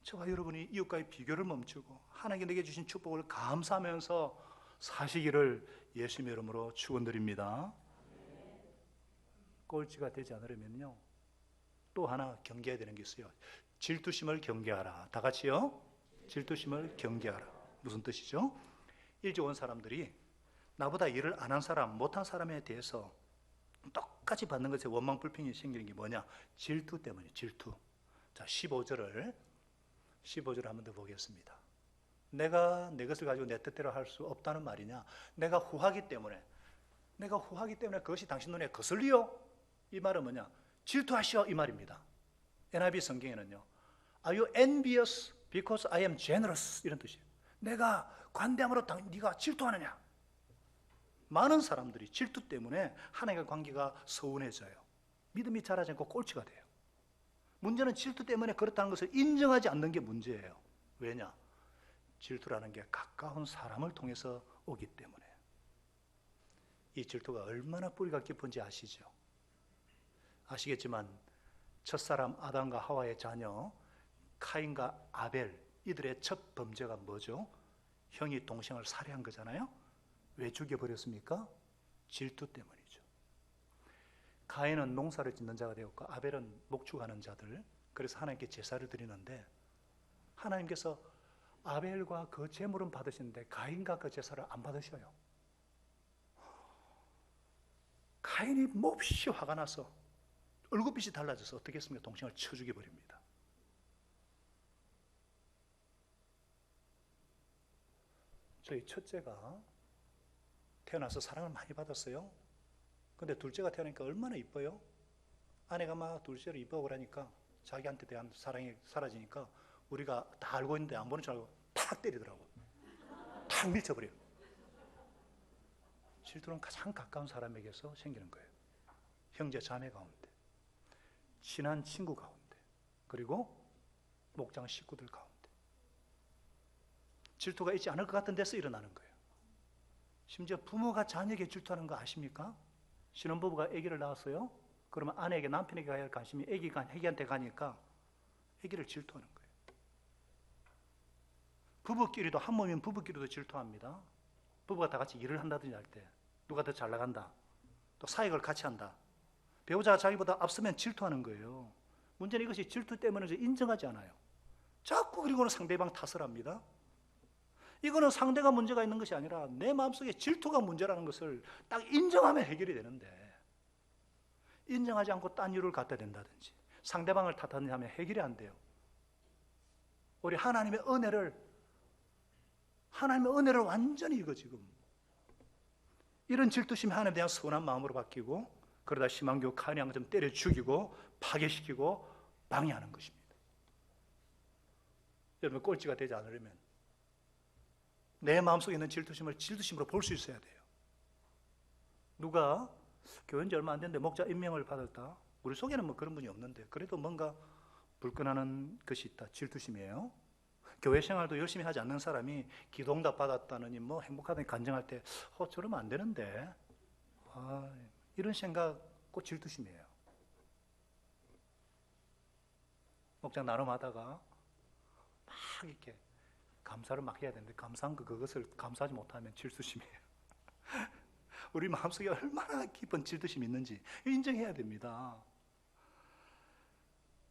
저와 여러분이 이웃과의 비교를 멈추고 하나님께 내게 주신 축복을 감사하면서 사시기를 예수님의 이름으로 축원드립니다. 꼴찌가 되지 않으려면요, 또 하나 경계해야 되는 게 있어요. 질투심을 경계하라. 다 같이요. 질투심을 경계하라. 무슨 뜻이죠? 일찍 온 사람들이 나보다 일을 안 한 사람, 못한 사람에 대해서 똑같이 받는 것에 원망 불평이 생기는 게 뭐냐? 질투 때문이에요. 질투. 자, 15절을 한 번 더 보겠습니다. 내가 내 것을 가지고 내 뜻대로 할 수 없다는 말이냐? 내가 후하기 때문에 그것이 당신 눈에 거슬리요? 이 말은 뭐냐? 질투하시오 이 말입니다. NIV 성경에는요, Are you envious because I am generous? 이런 뜻이에요. 내가 관대함으로 네가 질투하느냐? 많은 사람들이 질투 때문에 하나님과 관계가 서운해져요. 믿음이 자라지 않고 꼴찌가 돼요. 문제는 질투 때문에 그렇다는 것을 인정하지 않는 게 문제예요. 왜냐? 질투라는 게 가까운 사람을 통해서 오기 때문에. 이 질투가 얼마나 뿌리가 깊은지 아시죠? 아시겠지만 첫사람 아담과 하와의 자녀 카인과 아벨, 이들의 첫 범죄가 뭐죠? 형이 동생을 살해한 거잖아요. 왜 죽여버렸습니까? 질투 때문이죠. 가인은 농사를 짓는 자가 되었고 아벨은 목축하는 자들, 그래서 하나님께 제사를 드리는데 하나님께서 아벨과 그 제물은 받으시는데 가인과 그 제사를 안 받으셔요. 가인이 몹시 화가 나서 얼굴빛이 달라져서 어떻게 했습니까? 동생을 쳐 죽여버립니다. 저희 첫째가 태어나서 사랑을 많이 받았어요. 근데 둘째가 태어나니까 얼마나 이뻐요? 아내가 막 둘째를 이뻐하니까 자기한테 대한 사랑이 사라지니까 우리가 다 알고 있는데 안 보는 줄 알고 탁 때리더라고. 탁 밀쳐버려요. 질투는 가장 가까운 사람에게서 생기는 거예요. 형제 자매 가운데, 친한 친구 가운데, 그리고 목장 식구들 가운데. 질투가 있지 않을 것 같은 데서 일어나는 거예요. 심지어 부모가 자녀에게 질투하는 거 아십니까? 신혼부부가 아기를 낳았어요. 그러면 아내에게, 남편에게 가야 할 관심이 아기한테 가니까 아기를 질투하는 거예요. 부부끼리도, 한 몸이면 부부끼리도 질투합니다. 부부가 다 같이 일을 한다든지 할 때 누가 더 잘 나간다, 또 사역을 같이 한다, 배우자가 자기보다 앞서면 질투하는 거예요. 문제는 이것이 질투 때문에 인정하지 않아요. 자꾸 그리고는 상대방 탓을 합니다. 이거는 상대가 문제가 있는 것이 아니라 내 마음속에 질투가 문제라는 것을 딱 인정하면 해결이 되는데, 인정하지 않고 딴 이유를 갖다 댄다든지 상대방을 탓하느냐 하면 해결이 안 돼요. 우리 하나님의 은혜를 완전히 이거 지금 이런 질투심이 하나님에 대한 선한 마음으로 바뀌고, 그러다 심한교 카인을 좀 때려 죽이고 파괴시키고 방해하는 것입니다. 여러분, 꼴찌가 되지 않으려면 내 마음속에 있는 질투심을 질투심으로 볼 수 있어야 돼요. 누가 교회인 지 얼마 안 됐는데 목자 임명을 받았다. 우리 속에는 뭐 그런 분이 없는데 그래도 뭔가 불끈하는 것이 있다. 질투심이에요. 교회 생활도 열심히 하지 않는 사람이 기도응답 받았다느니 뭐 행복하다니 간증할 때 저러면 안 되는데, 이런 생각 꼭 질투심이에요. 목장 나눔하다가 막 이렇게 감사를 막 해야 되는데 감사한 그것을 감사하지 못하면 질투심이에요. 우리 마음속에 얼마나 깊은 질투심이 있는지 인정해야 됩니다.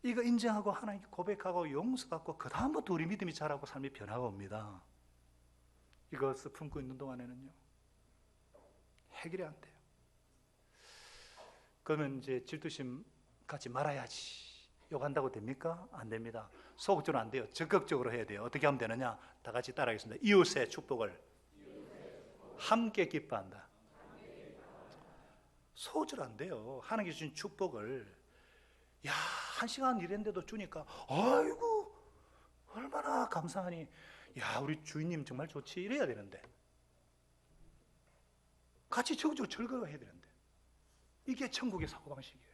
이거 인정하고 하나님께 고백하고 용서받고 그 다음부터 우리 믿음이 자라고 삶이 변화가 옵니다. 이것을 품고 있는 동안에는요 해결이 안 돼요. 그러면 이제 질투심 갖지 말아야지 욕한다고 됩니까? 안 됩니다. 소극적으로 안 돼요. 적극적으로 해야 돼요. 어떻게 하면 되느냐? 다 같이 따라하겠습니다. 이웃의 축복을 함께 기뻐한다. 소극적으로 안 돼요. 하나님께 주신 축복을 야, 1시간 일했는데도 주니까 아이고 얼마나 감사하니. 야, 우리 주인님 정말 좋지 이래야 되는데 같이 적극적으로 즐거워해야 되는데 이게 천국의 사고방식이에요.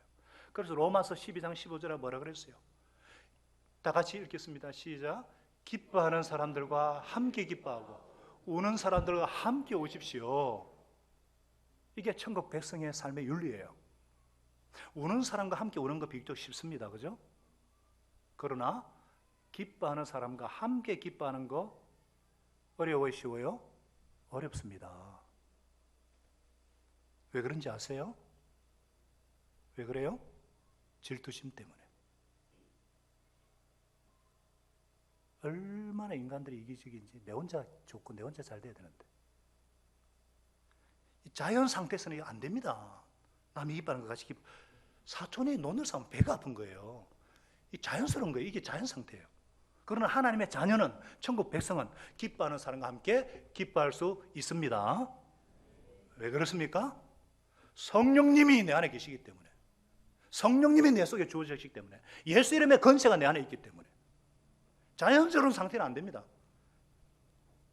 그래서 로마서 12장 15절에 뭐라 그랬어요? 다 같이 읽겠습니다. 시작. 기뻐하는 사람들과 함께 기뻐하고 우는 사람들과 함께 우십시오. 이게 천국 백성의 삶의 윤리예요. 우는 사람과 함께 우는 거 비교적 쉽습니다. 그죠? 그러나 기뻐하는 사람과 함께 기뻐하는 거 어려워요? 쉬워요? 어렵습니다. 왜 그런지 아세요? 왜 그래요? 질투심 때문에. 얼마나 인간들이 이기적인지 내 혼자 좋고 내 혼자 잘 돼야 되는데 자연 상태에서는 이거 안 됩니다. 남이 기뻐하는 것 같이 사촌이 논을 싸면 배가 아픈 거예요. 이 자연스러운 거예요. 이게 자연 상태예요. 그러나 하나님의 자녀는 천국 백성은 기뻐하는 사람과 함께 기뻐할 수 있습니다. 왜 그렇습니까? 성령님이 내 안에 계시기 때문에, 성령님이 내 속에 주어지기 때문에, 예수 이름의 권세가 내 안에 있기 때문에 자연스러운 상태는 안 됩니다.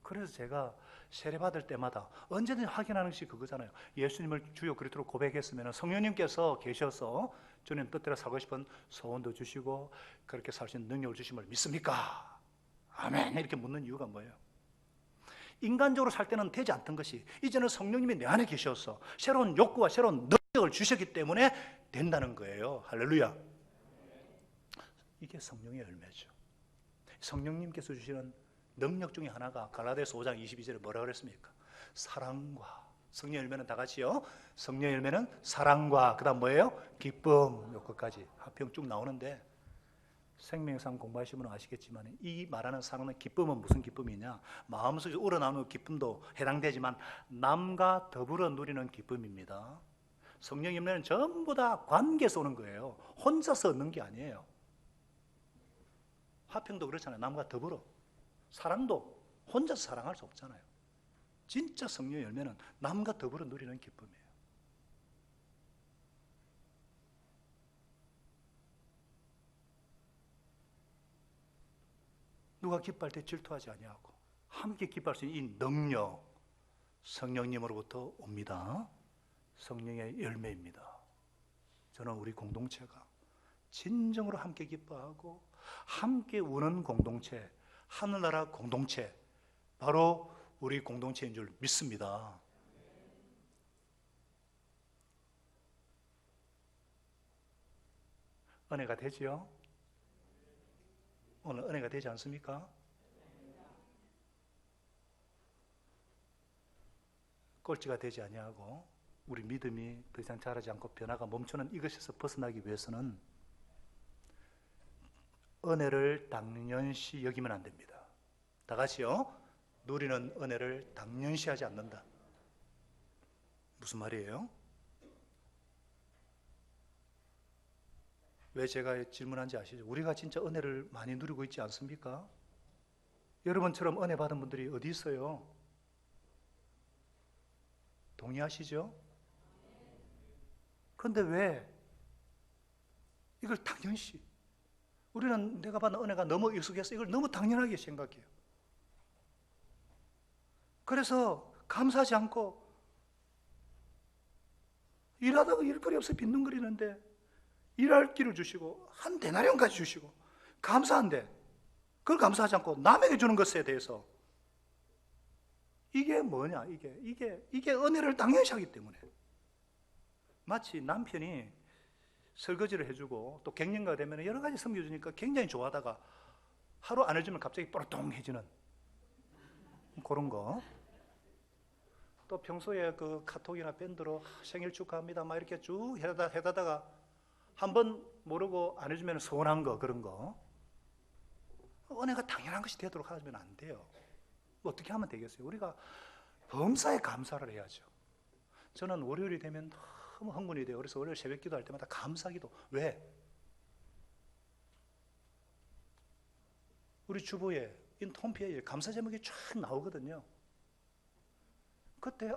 그래서 제가 세례받을 때마다 언제든지 확인하는 것이 그거잖아요. 예수님을 주요 그리스도로 고백했으면 성령님께서 계셔서 주님 뜻대로 살고 싶은 소원도 주시고 그렇게 살 수 있는 능력을 주심을 믿습니까? 아멘. 이렇게 묻는 이유가 뭐예요? 인간적으로 살 때는 되지 않던 것이 이제는 성령님이 내 안에 계셔서 새로운 욕구와 새로운 능력을 주셨기 때문에 된다는 거예요. 할렐루야. 이게 성령의 열매죠. 성령님께서 주시는 능력 중에 하나가 갈라디아서 5장 22절에 뭐라고 그랬습니까? 사랑과, 성령 열매는 다 같이요. 성령 열매는 사랑과 그다음 뭐예요? 기쁨. 요것까지 합평 쭉 나오는데 생명상 공부하시는 분은 아시겠지만 이 말하는 사랑은 기쁨은 무슨 기쁨이냐? 마음속에서 우러나오는 기쁨도 해당되지만 남과 더불어 누리는 기쁨입니다. 성령 열매는 전부 다 관계에서 오는 거예요. 혼자서 얻는 게 아니에요. 화평도 그렇잖아요. 남과 더불어. 사랑도 혼자서 사랑할 수 없잖아요. 진짜 성령 열매는 남과 더불어 누리는 기쁨이에요. 누가 기뻐할 때 질투하지 아니하고 함께 기뻐할 수 있는 이 능력 성령님으로부터 옵니다. 성령의 열매입니다. 저는 우리 공동체가 진정으로 함께 기뻐하고 함께 우는 공동체, 하늘나라 공동체, 바로 우리 공동체인 줄 믿습니다. 은혜가 되지요? 오늘 은혜가 되지 않습니까? 꼴찌가 되지 아니하고 우리 믿음이 더 이상 자라지 않고 변화가 멈추는 이것에서 벗어나기 위해서는 은혜를 당연시 여기면 안 됩니다. 다 같이요. 누리는 은혜를 당연시하지 않는다. 무슨 말이에요? 왜 제가 질문한지 아시죠? 우리가 진짜 은혜를 많이 누리고 있지 않습니까? 여러분처럼 은혜 받은 분들이 어디 있어요? 동의하시죠? 그런데 왜 이걸 당연시, 우리는 내가 받은 은혜가 너무 익숙해서 이걸 너무 당연하게 생각해요. 그래서 감사하지 않고 일하다가 일거리 없어 빈둥거리는데 일할 길을 주시고 한 데나리온까지 주시고 감사한데 그걸 감사하지 않고 남에게 주는 것에 대해서 이게 뭐냐? 이게 은혜를 당연시 하기 때문에 마치 남편이 설거지를 해주고 또 갱년기가 되면 여러 가지 섬겨주니까 굉장히 좋아하다가 하루 안 해주면 갑자기 뽀록통해지는 그런 거. 또 평소에 그 카톡이나 밴드로 생일 축하합니다 막 이렇게 쭉 해다가 한 번 모르고 안 해주면 서운한 거, 그런 거. 은혜가 당연한 것이 되도록 하면 안 돼요. 뭐 어떻게 하면 되겠어요? 우리가 범사에 감사를 해야죠. 저는 월요일이 되면 너무 흥분이 돼요. 그래서 월요일 새벽 기도할 때마다 감사기도. 왜? 우리 주보에 홈페이지에 감사 제목이 쫙 나오거든요. 그때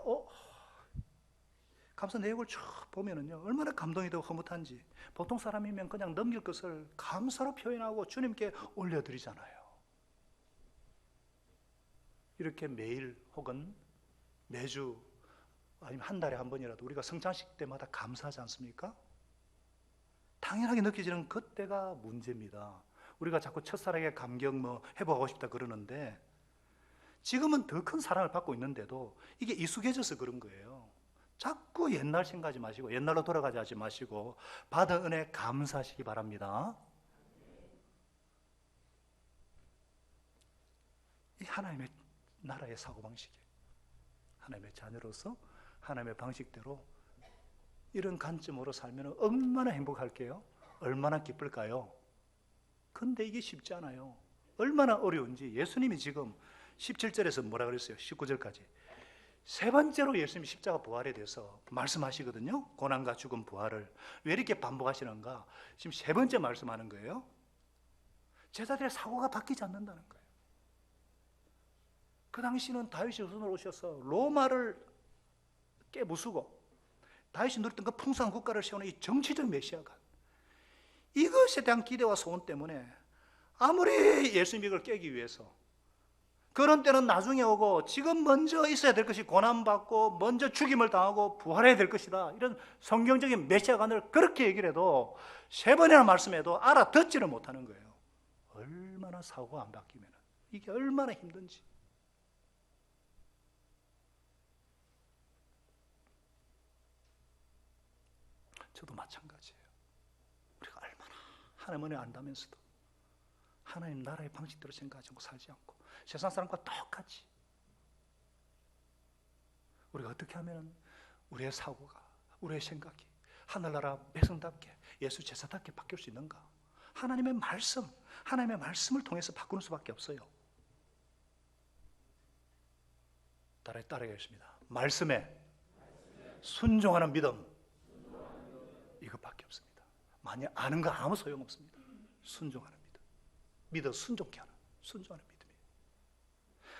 감사 내용을 쭉 보면은요, 얼마나 감동이 되고 흐뭇한지. 보통 사람이면 그냥 넘길 것을 감사로 표현하고 주님께 올려드리잖아요. 이렇게 매일 혹은 매주 아니면 한 달에 한 번이라도 우리가 성찬식 때마다 감사하지 않습니까? 당연하게 느껴지는 그때가 문제입니다. 우리가 자꾸 첫사랑의 감격 회복하고 싶다 그러는데, 지금은 더 큰 사랑을 받고 있는데도 이게 익숙해져서 그런 거예요. 자꾸 옛날 생각하지 마시고 옛날로 돌아가지 하지 마시고 받은 은혜 감사하시기 바랍니다. 이 하나님의 나라의 사고방식이에요. 하나님의 자녀로서 하나님의 방식대로 이런 관점으로 살면 얼마나 행복할게요? 얼마나 기쁠까요? 근데 이게 쉽지 않아요. 얼마나 어려운지 예수님이 지금 17절에서 뭐라 그랬어요? 19절까지 세 번째로 예수님이 십자가 부활에 대해서 말씀하시거든요. 고난과 죽음 부활을 왜 이렇게 반복하시는가? 지금 세 번째 말씀하는 거예요. 제자들의 사고가 바뀌지 않는다는 거예요. 그 당시는 다윗이 우선으로 오셔서 로마를 깨부수고 다윗이 누렸던 그 풍성한 국가를 세우는 이 정치적 메시아가, 이것에 대한 기대와 소원 때문에 아무리 예수님이 이걸 깨기 위해서, 그런 때는 나중에 오고 지금 먼저 있어야 될 것이 고난받고 먼저 죽임을 당하고 부활해야 될 것이다, 이런 성경적인 메시아관을 그렇게 얘기를 해도 세 번이나 말씀해도 알아듣지를 못하는 거예요. 얼마나 사고가 안 바뀌면 이게 얼마나 힘든지. 저도 마찬가지예요. 우리가 얼마나 하나님 은혜 안다면서도 하나님 나라의 방식대로 생각하지 않고 살지 않고 세상 사람과 똑같이 우리가 어떻게 하면 우리의 사고가, 우리의 생각이 하늘나라 백성답게 예수 제사답게 바뀔 수 있는가? 하나님의 말씀을 통해서 바꾸는 수밖에 없어요. 따라가겠습니다. 말씀에 순종하는 믿음, 이것밖에 없습니다. 만약 아는 거 아무 소용없습니다. 순종하는 믿음, 믿어 순종케 하는 순종하는 믿음이에요.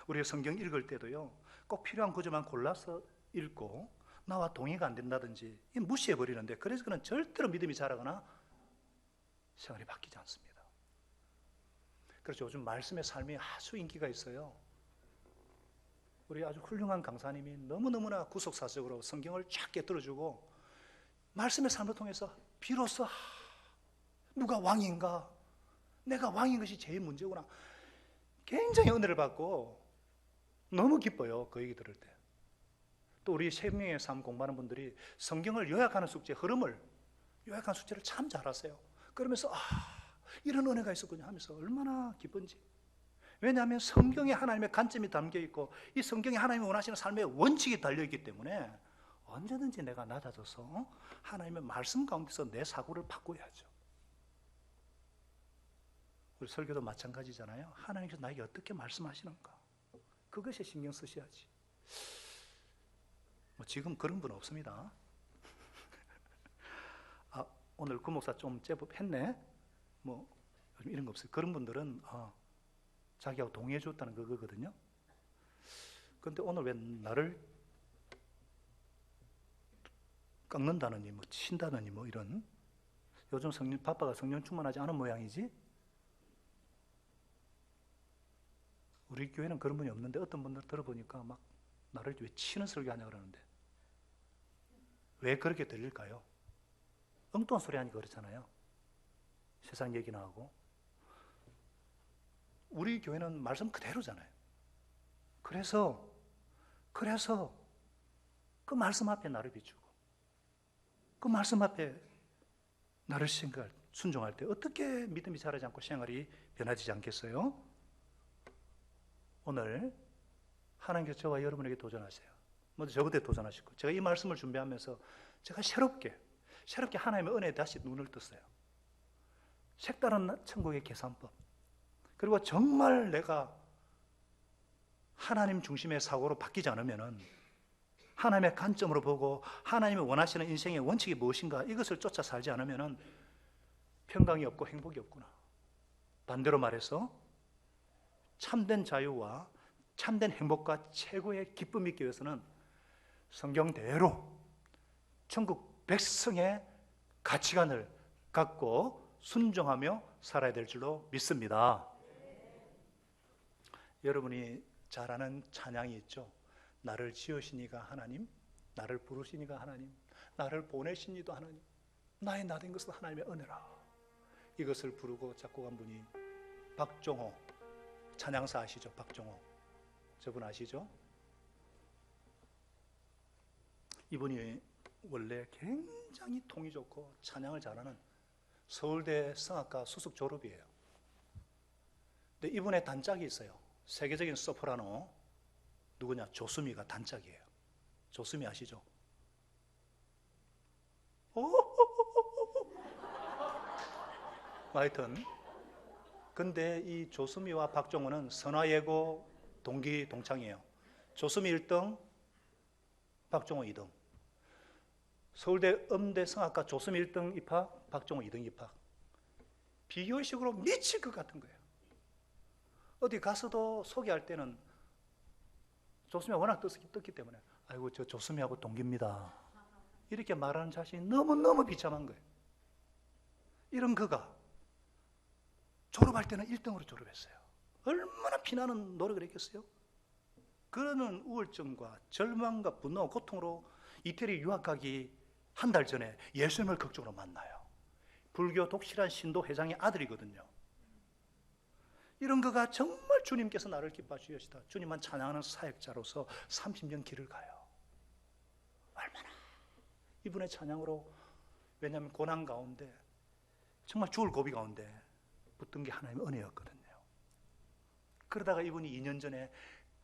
우리가 성경 읽을 때도요, 꼭 필요한 구절만 골라서 읽고 나와 동의가 안 된다든지 무시해버리는데, 그래서 그는 절대로 믿음이 자라거나 생활이 바뀌지 않습니다. 그래서 요즘 말씀의 삶이 아주 인기가 있어요. 우리 아주 훌륭한 강사님이 너무너무나 구속사적으로 성경을 쫙 깨뜨려주고 말씀의 삶을 통해서 비로소 누가 왕인가? 내가 왕인 것이 제일 문제구나. 굉장히 은혜를 받고 너무 기뻐요, 그 얘기 들을 때. 또 우리 생명의 삶 공부하는 분들이 성경을 요약하는 숙제, 흐름을 요약하는 숙제를 참 잘하세요. 그러면서 이런 은혜가 있었군요 하면서 얼마나 기쁜지. 왜냐하면 성경에 하나님의 관점이 담겨 있고 이 성경에 하나님이 원하시는 삶의 원칙이 달려있기 때문에 언제든지 내가 낮아져서 하나님의 말씀 가운데서 내 사고를 바꿔야죠. 우리 설교도 마찬가지잖아요. 하나님께서 나에게 어떻게 말씀하시는가, 그것에 신경 쓰셔야지. 지금 그런 분 없습니다. 오늘 그 목사 좀 제법 했네, 요즘 이런 거 없어요. 그런 분들은 자기하고 동의해 줬다는 그거거든요. 그런데 오늘 왜 나를 깎는다느니 친다느니 이런, 요즘 바빠가 성령 충만하지 않은 모양이지. 우리 교회는 그런 분이 없는데 어떤 분들 들어보니까 막 나를 왜 치는 설교하냐 그러는데, 왜 그렇게 들릴까요? 엉뚱한 소리 하니까 그렇잖아요. 세상 얘기나 하고. 우리 교회는 말씀 그대로잖아요. 그래서 그 말씀 앞에 나를 비추고 그 말씀 앞에 나를 순종할 때 어떻게 믿음이 자라지 않고 생활이 변화되지 않겠어요? 오늘 하나님께서 저와 여러분에게 도전하세요. 먼저 저부터 도전하시고, 제가 이 말씀을 준비하면서 제가 새롭게 하나님의 은혜에 다시 눈을 떴어요. 색다른 천국의 계산법, 그리고 정말 내가 하나님 중심의 사고로 바뀌지 않으면은, 하나님의 관점으로 보고 하나님이 원하시는 인생의 원칙이 무엇인가 이것을 쫓아 살지 않으면은 평강이 없고 행복이 없구나. 반대로 말해서 참된 자유와 참된 행복과 최고의 기쁨이 있기 위해서는 성경대로 천국 백성의 가치관을 갖고 순종하며 살아야 될 줄로 믿습니다. 여러분이 잘 아는 찬양이 있죠. 나를 지으시니가 하나님, 나를 부르시니가 하나님, 나를 보내시니도 하나님, 나의 나 된 것은 하나님의 은혜라. 이것을 부르고 작곡한 분이 박종호 찬양사 아시죠? 박종호, 저분 아시죠? 이분이 원래 굉장히 통이 좋고 찬양을 잘하는 서울대 성악가 수석 졸업이에요. 근데 이분의 단짝이 있어요. 세계적인 소프라노 누구냐? 조수미가 단짝이에요. 조수미 아시죠? 하여튼 근데 이 조수미와 박종호는 선화예고 동기 동창이에요. 조수미 1등, 박종호 2등. 서울대 음대 성악과 조수미 1등 입학, 박종호 2등 입학. 비교식으로 미칠 것 같은 거예요. 어디 가서도 소개할 때는 조수미가 워낙 떴기 때문에 아이고 저 조수미하고 동기입니다 이렇게 말하는 자신이 너무너무 비참한 거예요. 이런 그가 졸업할 때는 1등으로 졸업했어요. 얼마나 피나는 노력을 했겠어요? 그러는 우울증과 절망과 분노와 고통으로 이태리 유학 가기 한 달 전에 예수님을 극적으로 만나요. 불교 독실한 신도 회장의 아들이거든요. 이런 그가 정말 주님께서 나를 기뻐 주시다, 주님만 찬양하는 사역자로서 30년 길을 가요. 얼마나 이분의 찬양으로, 왜냐하면 고난 가운데 정말 죽을 고비 가운데 붙든 게 하나님의 은혜였거든요. 그러다가 이분이 2년 전에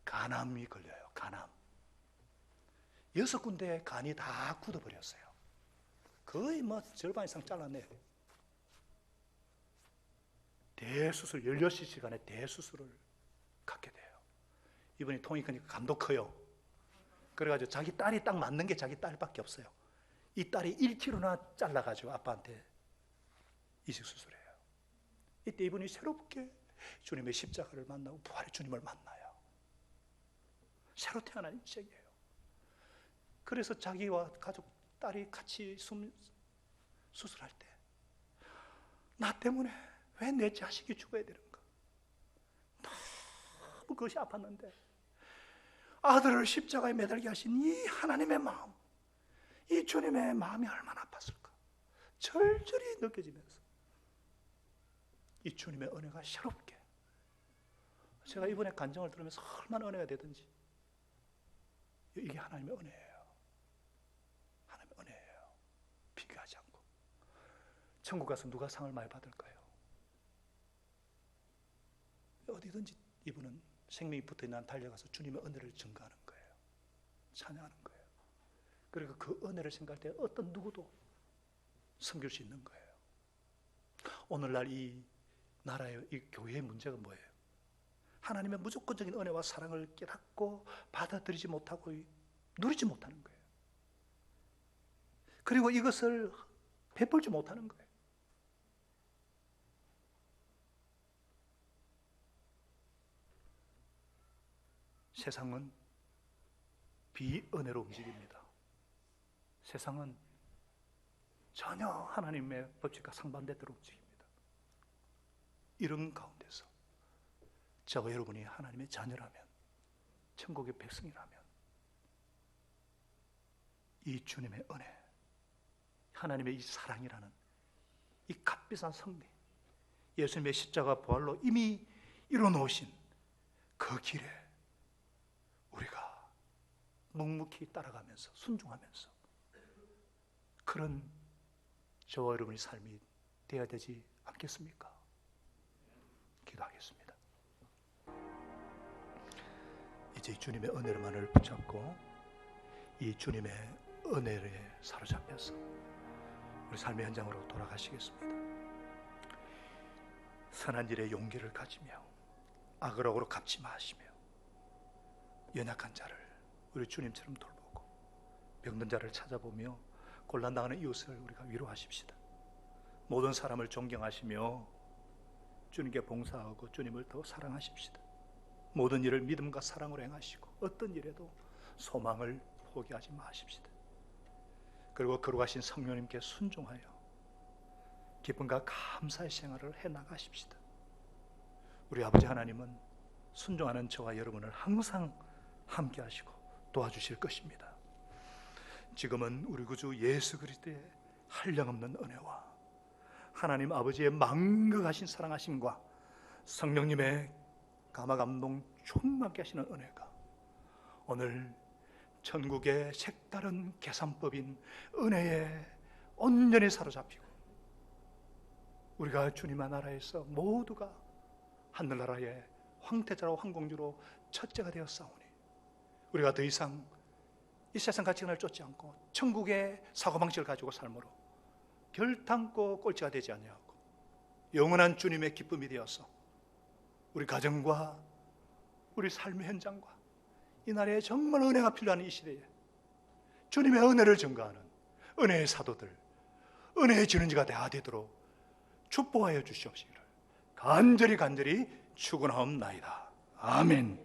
간암이 걸려요. 간암 6군데 간이 다 굳어버렸어요. 거의 뭐 절반 이상 잘라내요. 대수술, 16시간의 대수술을 갖게 돼요. 이분이 통이 크니까 감도 커요. 그래가지고 자기 딸이 딱 맞는 게 자기 딸밖에 없어요. 이 딸이 1kg나 잘라가지고 아빠한테 이식수술해요. 이때 이분이 새롭게 주님의 십자가를 만나고 부활의 주님을 만나요. 새로 태어난 인생이에요. 그래서 자기와 가족, 딸이 같이 수술할 때 나 때문에 왜 내 자식이 죽어야 되는가? 너무 그것이 아팠는데 아들을 십자가에 매달게 하신 이 하나님의 마음, 이 주님의 마음이 얼마나 아팠을까? 절절히 느껴지면서 이 주님의 은혜가 새롭게, 제가 이번에 간증을 들으면서 얼마나 은혜가 되든지, 이게 하나님의 은혜예요. 하나님의 은혜예요. 비교하지 않고. 천국 가서 누가 상을 많이 받을까요? 어디든지 이분은 생명이 붙어있는 한 달려가서 주님의 은혜를 증거하는 거예요. 찬양하는 거예요. 그리고 그 은혜를 생각할 때 어떤 누구도 섬길 수 있는 거예요. 오늘날 이 나라의, 이 교회의 문제가 뭐예요? 하나님의 무조건적인 은혜와 사랑을 깨닫고 받아들이지 못하고 누리지 못하는 거예요. 그리고 이것을 베풀지 못하는 거예요. 세상은 비은혜로 움직입니다. 세상은 전혀 하나님의 법칙과 상반대대로 움직입니다. 이런 가운데서 저와 여러분이 하나님의 자녀라면, 천국의 백성이라면, 이 주님의 은혜, 하나님의 이 사랑이라는 이 값비싼 승리, 예수님의 십자가 부활로 이미 이뤄놓으신 그 길에 우리가 묵묵히 따라가면서 순종하면서 그런 저와 여러분의 삶이 되어야 되지 않겠습니까? 기도하겠습니다. 이제 주님의 은혜만을 붙잡고 이 주님의 은혜에 사로잡혀서 우리 삶의 현장으로 돌아가시겠습니다. 선한 일에 용기를 가지며 악을 악으로 갚지 마시며 연약한 자를 우리 주님처럼 돌보고 병든 자를 찾아보며 곤란당하는 이웃을 우리가 위로하십시다. 모든 사람을 존경하시며 주님께 봉사하고 주님을 더 사랑하십시다. 모든 일을 믿음과 사랑으로 행하시고 어떤 일에도 소망을 포기하지 마십시다. 그리고 거룩하신 성령님께 순종하여 기쁨과 감사의 생활을 해나가십시다. 우리 아버지 하나님은 순종하는 저와 여러분을 항상 함께 하시고 도와주실 것입니다. 지금은 우리 구주 예수 그리스도의 한량없는 은혜와 하나님 아버지의 망극하신 사랑하심과 성령님의 감화감동 충만케 하시는 은혜가 오늘 천국의 색다른 계산법인 은혜에 온전히 사로잡히고 우리가 주님의 나라에서 모두가 하늘나라의 황태자로 황공주로 첫째가 되었사오니 우리가 더 이상 이 세상 가치관을 쫓지 않고 천국의 사고방식을 가지고 삶으로 결탄코 꼴찌가 되지 아니하고 영원한 주님의 기쁨이 되어서 우리 가정과 우리 삶의 현장과 이 나라에 정말 은혜가 필요한 이 시대에 주님의 은혜를 증거하는 은혜의 사도들, 은혜의 진원지가 다 되도록 축복하여 주시옵시기를 간절히 축원하옵나이다. 아멘.